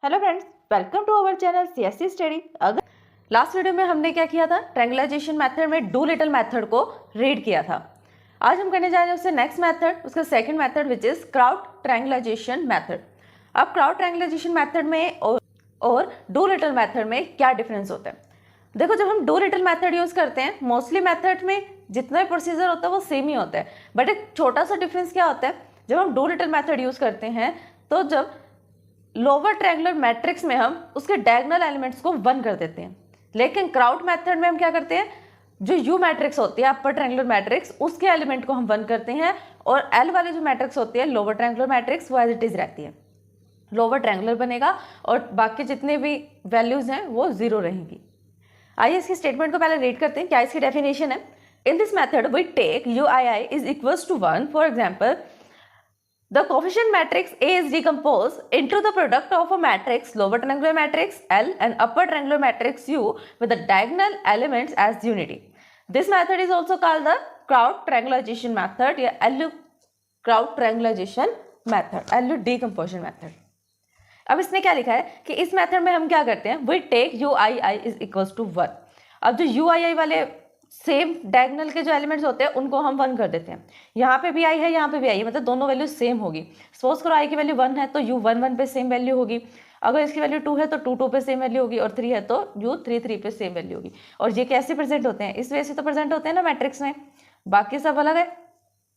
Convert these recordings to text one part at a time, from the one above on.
Hello friends, welcome to our channel CSC study. अगर last video में हमने क्या किया था, ट्रायंगुलाइजेशन मेथड में डू लिटिल मेथड को रीड किया था। आज हम करने जा रहे हैं उससे नेक्स्ट मेथड, उसका second method which is Crout triangularization method. अब क्राउड ट्रायंगुलाइजेशन मेथड में और डू लिटिल मेथड में क्या डिफरेंस होता है? देखो, जब हम डू लिटिल मेथड यूज करते हैं, मोस्टली मेथड में जितना भी प्रोसीजर होता है वो सेम ही होता है, बट एक छोटा सा डिफरेंस क्या होता है, जब हम डू लिटिल मेथड यूज करते हैं तो जब लोअर ट्रायंगुलर मैट्रिक्स में हम उसके डायगोनल एलिमेंट्स को 1 कर देते हैं, लेकिन क्राउड मेथड में हम क्या करते हैं, जो यू मैट्रिक्स होती है अपर ट्रायंगुलर मैट्रिक्स, उसके एलिमेंट को हम 1 करते हैं और एल वाली जो मैट्रिक्स होती है लोअर ट्रायंगुलर मैट्रिक्स, वो एज इट इज रहती है। लोअर ट्रायंगुलर बनेगा और बाकी जितने भी वैल्यूज हैं वो 0 रहेंगी। आइए इसकी स्टेटमेंट को पहले रीड करते हैं, क्या इसकी डेफिनेशन है। In this method we take U I I is equals to 1। For example, the coefficient matrix A is decomposed into the product of a matrix lower triangular matrix L and upper triangular matrix U with the diagonal elements as unity. This method is also called the crowd triangulation method या LU crowd triangulation method, LU decomposition method. अब इसने क्या लिखा है कि इस method में हम क्या करते हैं, we take UII is equals to 1। अब जो UII वाले सेम डायगोनल के जो एलिमेंट्स होते हैं उनको हम 1 कर देते हैं। यहाँ पे भी आई है, यहाँ पे भी आई है, मतलब दोनों वैल्यू सेम होगी। सपोज करो आई की वैल्यू 1 है तो यू 1 1 पे सेम वैल्यू होगी, अगर इसकी वैल्यू 2 है तो 2 2 पे सेम वैल्यू होगी, और 3 है तो यू 3 3 पे सेम वैल्यू होगी। और ये कैसे प्रेजेंट होते हैं, इस वजह से तो प्रेजेंट होते हैं ना मैट्रिक्स में, बाकी सब अलग है।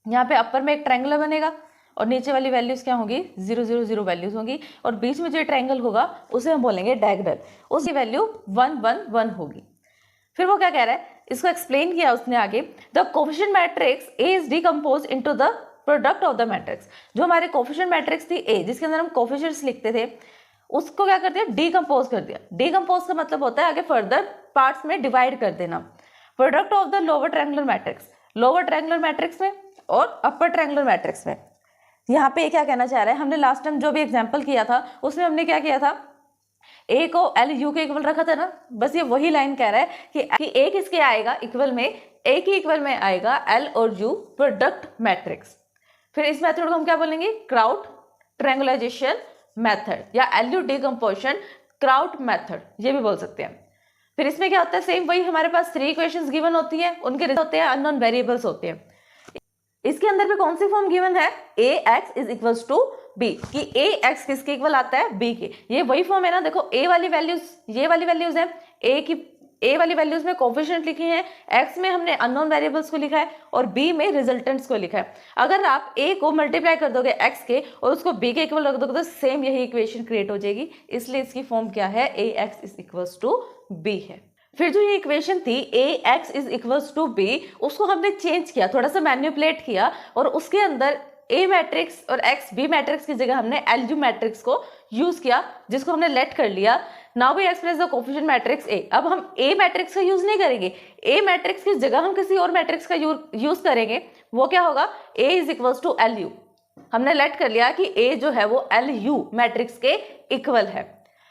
यहाँ पे अपर में एक ट्रायंगुलर बनेगा और नीचे वाली वैल्यूज क्या होगी, 0 0 0 वैल्यूज होंगी, और बीच में जो ट्रायंगल होगा उसे हम बोलेंगे डायगोनल, उसकी वैल्यू 1 1 1 होगी। फिर वो क्या कह रहा है, इसको एक्सप्लेन किया उसने आगे, the coefficient matrix A is decompose into the product of the matrix. जो हमारे कोफिशिएंट मैट्रिक्स थी ए, जिसके अंदर हम कोफिशिएंट्स लिखते थे, उसको क्या कर दिया, डिकम्पोज कर दिया। डिकम्पोज का मतलब होता है आगे फर्दर पार्ट्स में डिवाइड कर देना। Product of the lower triangular matrix, lower triangular matrix में और अपर ट्रायंगुलर मैट्रिक्स में। यहाँ पे क्या कहना चाह रहा है, हमने लास्ट टाइम जो भी एग्जाम्पल किया था उसमें हमने क्या किया था, ए को एल यू के इक्वल रखा था ना, बस ये वही लाइन कह रहा है कि ए किसके आएगा इक्वल में, ए की इक्वल में आएगा एल और यू प्रोडक्ट मैट्रिक्स। फिर इस मेथड को हम क्या बोलेंगे, क्राउड ट्रायंगुलाइजेशन मेथड या L U decomposition crowd method, ये भी बोल सकते हैं। फिर इसमें क्या होता है, सेम वही, हमारे पास 3 इक्वेशंस गिवन होती है, उनके रिजल्ट होते हैं, अननोन वेरिएबल्स होते हैं। इसके अंदर भी कौन सी फॉर्म गिवन है, A X is equals to B, कि ए एक्स किसके इक्वल आता है, बी के। ये वही फॉर्म है ना, देखो ए वाली वैल्यूज, ये वाली वैल्यूज है, ए वाली वैल्यूज में कोफिशिएंट लिखी है, एक्स में हमने अननोन वेरिएबल्स को लिखा है और बी में रिजल्टेंट्स को लिखा है। अगर आप ए को मल्टीप्लाई कर दोगे एक्स के और उसको बी के इक्वल रख दोगे तो सेम यही इक्वेशन क्रिएट हो जाएगी, इसलिए इसकी फॉर्म क्या है, A X is equals to B है। फिर जो ये इक्वेशन थी A X is equals to B, उसको हमने चेंज किया, थोड़ा सा मैनिपुलेट किया, और उसके अंदर ए मैट्रिक्स और एक्स बी मैट्रिक्स की जगह हमने एल यू मैट्रिक्स को यूज किया, जिसको हमने लेट कर लिया। Now we express the coefficient matrix A. अब हम ए मैट्रिक्स का यूज नहीं करेंगे, ए मैट्रिक्स की जगह हम किसी और मैट्रिक्स का यूज करेंगे। वो क्या होगा, A is equals to L U. हमने लेट कर लिया कि ए जो है वो एल यू मैट्रिक्स के इक्वल है।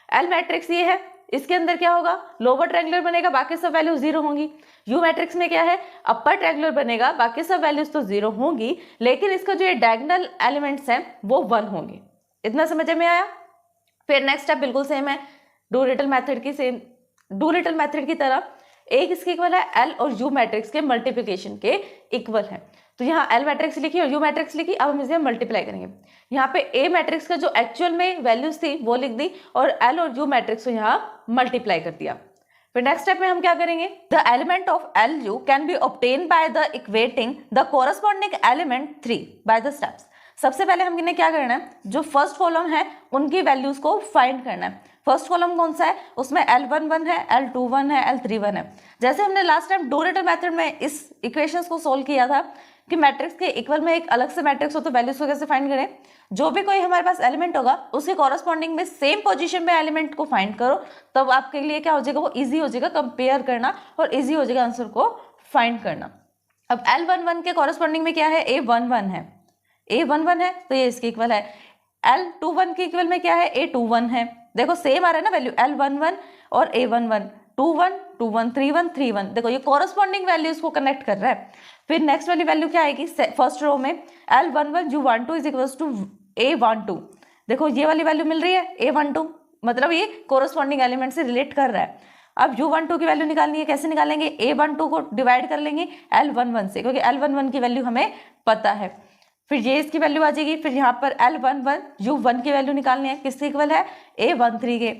एल मैट्रिक्स ये है, इसके अंदर क्या होगा, लोअर ट्रायंगुलर बनेगा, बाकी सब वैल्यू 0 होंगी। यू मैट्रिक्स में क्या है, अपर ट्रायंगुलर बनेगा, बाकी सब वैल्यूज तो 0 होंगी, लेकिन इसका जो ये डायगोनल एलिमेंट्स हैं वो 1 होंगे। इतना समझ में आया। फिर नेक्स्ट स्टेप बिल्कुल सेम है, डू लिटिल मेथड की, सेम डू लिटिल मेथड की तरह ए किसके इक्वल है, एल और यू मैट्रिक्स के मल्टीप्लिकेशन के इक्वल है। तो यहाँ एल मैट्रिक्स लिखी और यू मैट्रिक्स लिखी, अब हम इसे मल्टीप्लाई करेंगे। यहाँ पे ए मैट्रिक्स का जो एक्चुअल में वैल्यूज थी वो लिख दी और एल और यू मैट्रिक्स को यहाँ मल्टीप्लाई कर दिया। फिर नेक्स्ट स्टेप में हम क्या करेंगे, the element of L U can be obtain by the equating the corresponding element 3 by the steps. सबसे पहले हमने क्या करना है, जो फर्स्ट कॉलम है उनकी वैल्यूज को फाइंड करना है। फर्स्ट कॉलम कौन सा है, उसमें L1 1 है, L2 1 है, L3 1 है। जैसे हमने last time do little method में इस इक्वेशंस को सोल्व किया था कि मैट्रिक्स के इक्वल में एक अलग से मैट्रिक्स हो तो वैल्यूज को कैसे फाइंड करें, जो भी कोई हमारे पास एलिमेंट होगा उसके कॉरस्पॉन्डिंग में सेम पोजीशन में एलिमेंट को फाइंड करो, तब आपके लिए क्या हो जाएगा, वो इजी हो जाएगा कंपेयर करना और इजी हो जाएगा आंसर को फाइंड करना। अब L11 के कॉरस्पॉन्डिंग में क्या है, A11 है, A11 है तो ये इसके इक्वल है। L21 के इक्वल में क्या है, A21 है। देखो सेम आ रहा है ना वैल्यू, L11 और A11, 21 21 31 31, देखो ये कॉरस्पॉन्डिंग वैल्यूज को कनेक्ट कर रहा है। फिर नेक्स्ट वाली वैल्यू क्या आएगी, फर्स्ट रो में L11 U12 is equals to A12, देखो ये वाली वैल्यू मिल रही है A12, मतलब ये कोरोस्पॉन्डिंग एलिमेंट से रिलेट कर रहा है। अब U12 की वैल्यू निकालनी है, कैसे निकालेंगे? A12 को डिवाइड कर लेंगे L11 से, क्योंकि L11 की वैल्यू हमें पता है। फिर ये इसकी वैल्यू आ जाएगी। फिर यहाँ पर L11 U1 की वैल्यू निकालनी है, किसके इक्वल है? A13 के।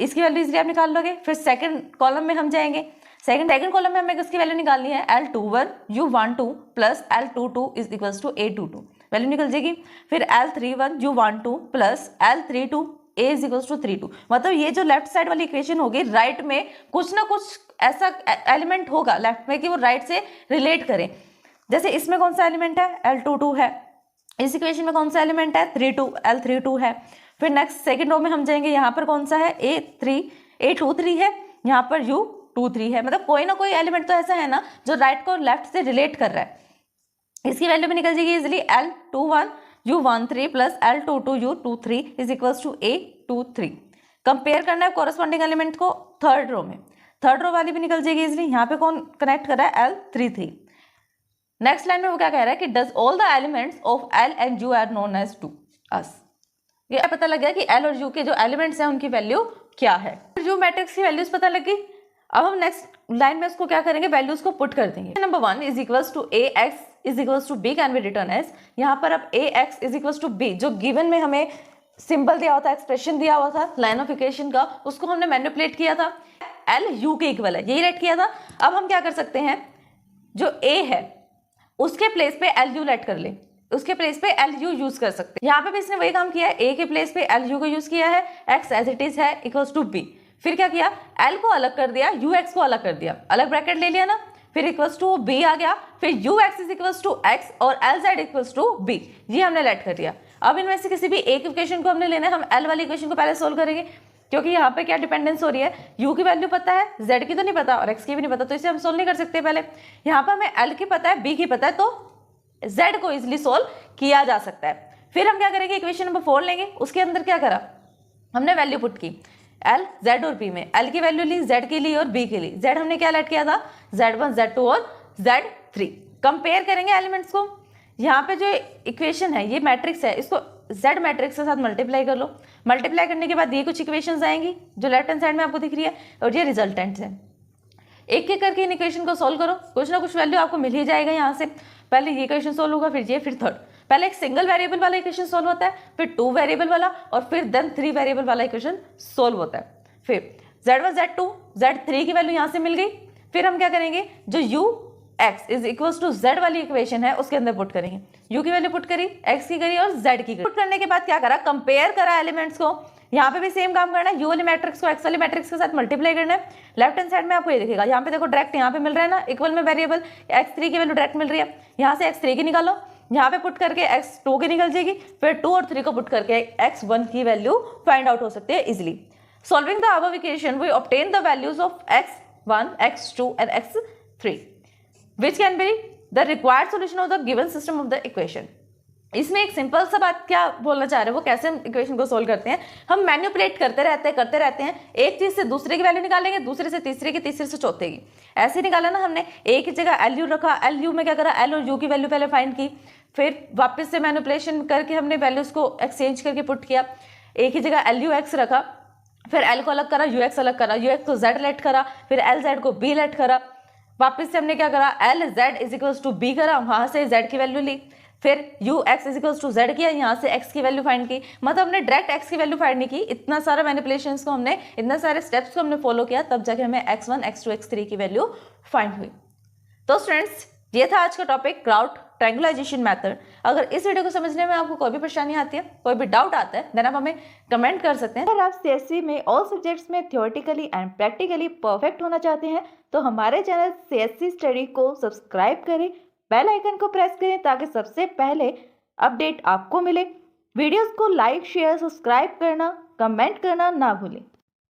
इसकी वैल्यू इसलिए आप निकाल लोगे। फिर सेकंड कॉलम में हम जाएंगे। सेकंड कॉलम में हमें किसकी वैल्यू निकालनी है? L21 U12 plus L22 is equals to A22, value निकल जाएगी। फिर L31 U12 plus L32 A is equals to 32। मतलब ये जो लेफ्ट साइड वाली इक्वेशन होगी, राइट में कुछ ना कुछ ऐसा एलिमेंट होगा लेफ्ट में कि वो राइट से रिलेट करे। जैसे इसमें कौन सा एलिमेंट है? L22 है। इस इक्वेशन में कौन सा एलिमेंट है? L32 है। फिर नेक्स्ट सेकंड रो में हम जाएंगे, यहाँ पर कौन सा है? A23 है, यहाँ पर U23 है। मतलब कोई ना कोई एलिमेंट तो ऐसा है ना जो राइट को लेफ्ट से रिलेट कर रहा है। इसकी वैल्यू भी निकल जाएगी easily. L21 U13 plus L22 U23 is equals to A23। Compare करना है कोरस्पॉन्डिंग एलिमेंट को थर्ड रो में, थर्ड रो वाली भी निकल जाएगी इजिली। यहाँ पे कौन कनेक्ट कर रहा है? L33। नेक्स्ट लाइन में वो क्या कह रहा है कि does all the elements of L and U are known as to us. ये पता लग गया कि L और U के जो एलिमेंट्स हैं उनकी वैल्यू क्या है। U मैट्रिक्स की वैल्यूज पता लगी। अब हम नेक्स्ट लाइन में उसको क्या करेंगे? वैल्यूज को पुट कर देंगे। Number 1 is equals to AX is equals to B can be written as. यहाँ पर अब AX is equals to B, जो गिवन में हमें सिंबल दिया हुआ था, एक्सप्रेशन दिया हुआ था लाइन ऑफ इक्वेशन का, उसको हमने मैनिपुलेट किया था। L U के इक्वल है, यही लेट किया था। अब हम क्या कर सकते हैं? जो A है उसके प्लेस पे LU लेट कर ले, उसके प्लेस पे LU यूज कर सकते हैं। यहाँ पे भी इसने वही काम किया है, A के प्लेस पे LU को यूज किया है, X एज इट इज है इक्वल्स टू B। फिर क्या किया? L को अलग कर दिया, UX को अलग कर दिया, अलग ब्रैकेट ले लिया ना, फिर इक्वल्स टू B आ गया। फिर UX is equals to X और LZ इक्वल्स टू B, ये हमने लेट कर दिया। अब इनमें से किसी भी एक इक्वेशन को हमने लेना है। हम L वाली इक्वेशन को पहले सोल्व करेंगे, क्योंकि यहाँ पे क्या डिपेंडेंस हो रही है? U की वैल्यू पता है, Z की तो नहीं पता और X की भी नहीं पता, तो इसे हम सोल्व नहीं कर सकते। पहले यहाँ पर हमें L की पता है, B की पता है, तो Z को इजिली सोल्व किया जा सकता है। फिर हम क्या करेंगे? इक्वेशन नंबर 4 लेंगे, उसके अंदर क्या करा? हमने वैल्यू पुट की L, Z और B में। L की वैल्यू ली, Z की ली और B की ली। Z हमने क्या लेट किया था? Z1, Z2 और Z3। कंपेयर करेंगे एलिमेंट्स को। यहाँ पे जो इक्वेशन है, ये मैट्रिक्स है, इसको Z मैट्रिक्स के साथ मल्टीप्लाई कर लो। मल्टीप्लाई करने के बाद ये कुछ इक्वेशंस आएंगी जो लेफ्ट हैंड साइड में आपको दिख रही है, और ये रिजल्टेंट्स हैं। एक एक करके इन इक्वेशन को सोल्व करो, कुछ ना कुछ वैल्यू आपको मिल ही जाएगा यहाँ से। पहले ये इक्वेशन सोल्व होगा, फिर ये, फिर थर्ड। पहले एक सिंगल वेरिएबल वाला इक्वेशन सोल्व होता है, फिर 2 वेरिएबल वाला, और फिर देन 3 वेरिएबल वाला इक्वेशन सोल्व होता है। फिर Z1, Z2, Z3 की वैल्यू यहाँ से मिल गई। फिर हम क्या करेंगे? जो UX is equals to Z वाली इक्वेशन है उसके अंदर पुट करेंगे। U की वैल्यू पुट करी, X की करी और Z की करी। पुट करने के बाद क्या करा? कंपेयर करा एलिमेंट्स को। यहाँ पे भी सेम काम करना है, U वाली मैट्रिक्स को X वाली मैट्रिक्स के साथ मल्टीप्लाई करना है। लेफ्ट हैंड साइड में आपको ये दिखेगा, यहाँ पे देखो डायरेक्ट यहाँ पे मिल रहा है ना, इक्वल में वेरिएबल X3 की वैल्यू डायरेक्ट मिल रही है। यहाँ से X3 की निकालो, यहाँ पे पुट करके X2 की निकल जाएगी। फिर 2 और 3 को पुट करके X1 की वैल्यू फाइंड आउट हो सकती है easily. Solving the above equation we obtain the values of X1, X2 and X3 which can be the required solution of the given system of the equation। इसमें एक simple सा बात क्या बोलना चाह रहे हैं, वो कैसे हम इक्वेशन को सोल्व करते हैं? हम मैनिपुलेट करते रहते हैं। एक चीज से दूसरे की वैल्यू निकालेंगे, दूसरे से तीसरे की, तीसरे से चौथे की, ऐसे निकाला ना हमने। एक ही जगह LU रखा, LU में क्या करा? L और U की वैल्यू पहले फाइंड की, फिर वापस से मैनिपुलेशन करके हमने वैल्यूज को एक्सचेंज करके पुट किया। एक ही जगह LUX रखा, फिर L को अलग करा, UX अलग करा, UX को Z लेट करा, फिर LZ को B लेट करा। वापस से हमने क्या करा? LZ is equals to B करा, वहां से Z की वैल्यू ली, फिर UX is equals to Z किया, यहाँ से X की वैल्यू फाइंड की। मतलब हमने डायरेक्ट X की वैल्यू फाइंड नहीं की, इतना सारा मैनिपुलेशंस को हमने, इतने सारे स्टेप्स को हमने फॉलो किया, तब जाके हमें X1, X2, X3 की वैल्यू फाइंड हुई। तो स्टूडेंट्स, ये था आज का टॉपिक, क्राउड ट्रायंगुलाइजेशन मेथड। अगर इस वीडियो को समझने में आपको कोई भी परेशानी आती है, कोई भी डाउट आता है, देन आप हमें कमेंट कर सकते हैं। अगर आप CSC में ऑल सब्जेक्ट्स में थ्योरेटिकली एंड प्रैक्टिकली परफेक्ट होना चाहते हैं तो हमारे चैनल CSC स्टडी को सब्सक्राइब करें, बेल आइकन को प्रेस करें ताकि सबसे पहले अपडेट आपको मिले। वीडियोस को लाइक, शेयर, सब्सक्राइब करना, कमेंट करना ना भूलें।